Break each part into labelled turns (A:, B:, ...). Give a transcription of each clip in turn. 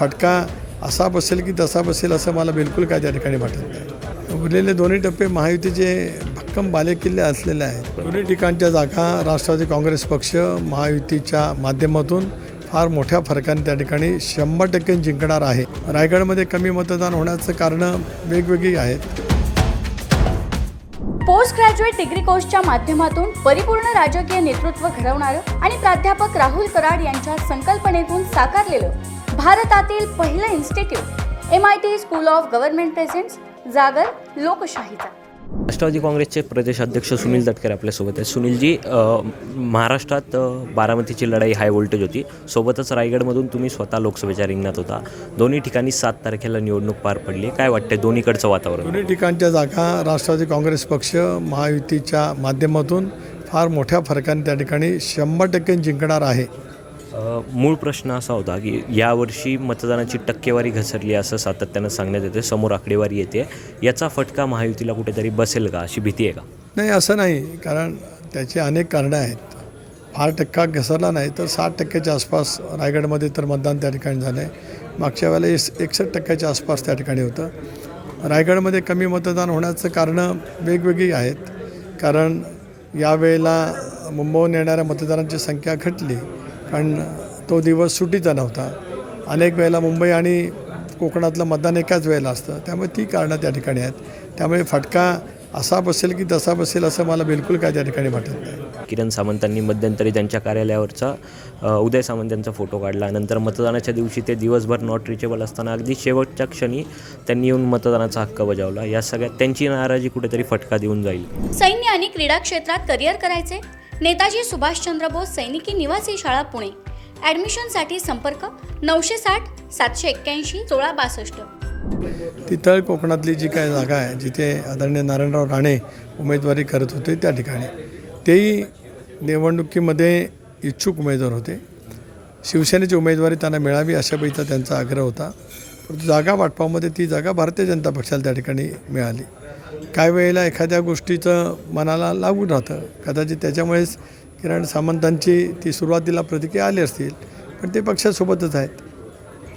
A: फटका असा बसेल की तसा बसेल असं मला बिलकुल काय त्या ठिकाणी वाटत नाही. उरलेले दोन्ही टप्पे महायुतीचे भक्कम बालेकिल्ले असलेले आहेत. दोन्ही ठिकाणच्या जागा राष्ट्रवादी काँग्रेस पक्ष महायुतीच्या माध्यमातून फार मोठ्या फरकाने त्या ठिकाणी 100% जिंकणार आहे. रायगडमध्ये कमी मतदान होण्याचं कारणं वेगवेगळी आहेत.
B: पोस्ट ग्रॅज्युएट डिग्री कोर्सच्या माध्यमातून परिपूर्ण राजकीय नेतृत्व घडवणारं आणि प्राध्यापक राहुल कराड यांच्या संकल्पनेतून साकारलेलं भारतातील पहिलं institute MIT school of government presents जागर लोकशाहीचा.
C: राष्ट्रवादी काँग्रेसचे प्रदेशाध्यक्ष सुनील तटकरे आपल्यासोबत आहेत. सुनीलजी, महाराष्ट्रात बारामतीची लढाई हाय व्होल्टेज होती. सोबतच रायगडमधून तुम्ही स्वतः लोकसभेच्या रिंगणात होता. दोन्ही ठिकाणी 7 तारखेला निवडणूक पार पडली. काय वाटतंय दोन्हीकडचं वातावरण?
A: दोन्ही ठिकाणच्या जागा राष्ट्रवादी काँग्रेस पक्ष महायुतीच्या माध्यमातून फार मोठ्या फरकाने त्या ठिकाणी 100% जिंकणार आहे.
C: मूळ प्रश्न असा होता की यावर्षी मतदानाची टक्केवारी घसरली असं सातत्यानं सांगण्यात येते, समोर आकडेवारी येते. याचा फटका महायुतीला कुठेतरी बसेल का अशी भीती आहे का?
A: नाही, असं नाही, कारण त्याची अनेक कारणं आहेत. फार टक्का घसरला नाही तर 60% आसपास रायगडमध्ये तर मतदान त्या ठिकाणी झालं आहे. मागच्या वेळेला 61% आसपास त्या ठिकाणी होतं. रायगडमध्ये कमी मतदान होण्याचं कारणं वेगवेगळी आहेत. कारण यावेळेला मुंबईहून येणाऱ्या मतदारांची संख्या घटली, कारण तो दिवस सुट्टीचा नव्हता. अनेक वेळेला मुंबई आणि कोकणातलं मतदान एकाच वेळेला असतं, त्यामुळे ती कारणं त्या ठिकाणी आहेत. त्यामुळे फटका असा बसेल की तसा बसेल असं मला बिलकुल काय त्या ठिकाणी वाटत नाही.
C: किरण सामंतांनी मध्यंतरी त्यांच्या कार्यालयावरचा उदय सामंत यांचा फोटो काढला. नंतर मतदानाच्या दिवशी ते दिवसभर नॉट रिचेबल असताना अगदी शेवटच्या क्षणी त्यांनी येऊन मतदानाचा हक्क बजावला. या सगळ्यात त्यांची नाराजी कुठेतरी फटका देऊन जाईल.
B: सैन्य आणि क्रीडा क्षेत्रात करिअर करायचे? नेताजी सुभाषचंद्र बोस सैनिकी निवासी शाळा पुणे. ॲडमिशनसाठी संपर्क 960 781 1662.
A: ती तळ कोकणातली जी काय जागा आहे, जिथे आदरणीय नारायणराव राणे उमेदवारी करत होते, त्या ठिकाणी तेही निवडणुकीमध्ये इच्छुक उमेदवार होते. शिवसेनेची उमेदवारी त्यांना मिळावी अशा पैसा त्यांचा आग्रह होता. परंतु जागा वाटपामध्ये ती जागा भारतीय जनता पक्षाला त्या ठिकाणी मिळाली. काही वेळेला एखाद्या गोष्टीचं मनाला लागून राहतं, कदाचित त्याच्यामुळेच किरण सामंतांची ती सुरुवातीला प्रतिक्रिया आली असतील, पण ते पक्षासोबतच आहेत.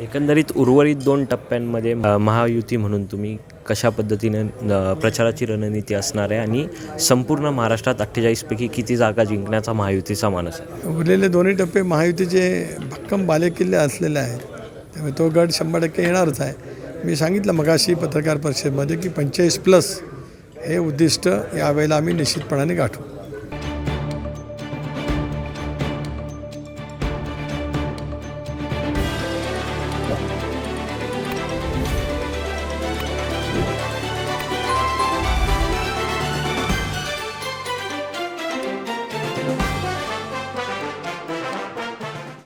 C: एकंदरीत उर्वरित 2 टप्प्यांमध्ये महायुती म्हणून तुम्ही कशा पद्धतीनं प्रचाराची रणनीती असणार आहे आणि संपूर्ण महाराष्ट्रात 48पैकी किती जागा जिंकण्याचा महायुतीचा मानस आहे?
A: उरलेले दोन्ही टप्पे महायुतीचे भक्कम बालेकिल्ले असलेले आहेत. त्यामुळे तो गड 100% येणारच आहे. मी सांगितलं मगाशी पत्रकार परिषदेमध्ये की 45+ हे उद्दिष्ट यावेळेला आम्ही निश्चितपणाने गाठू.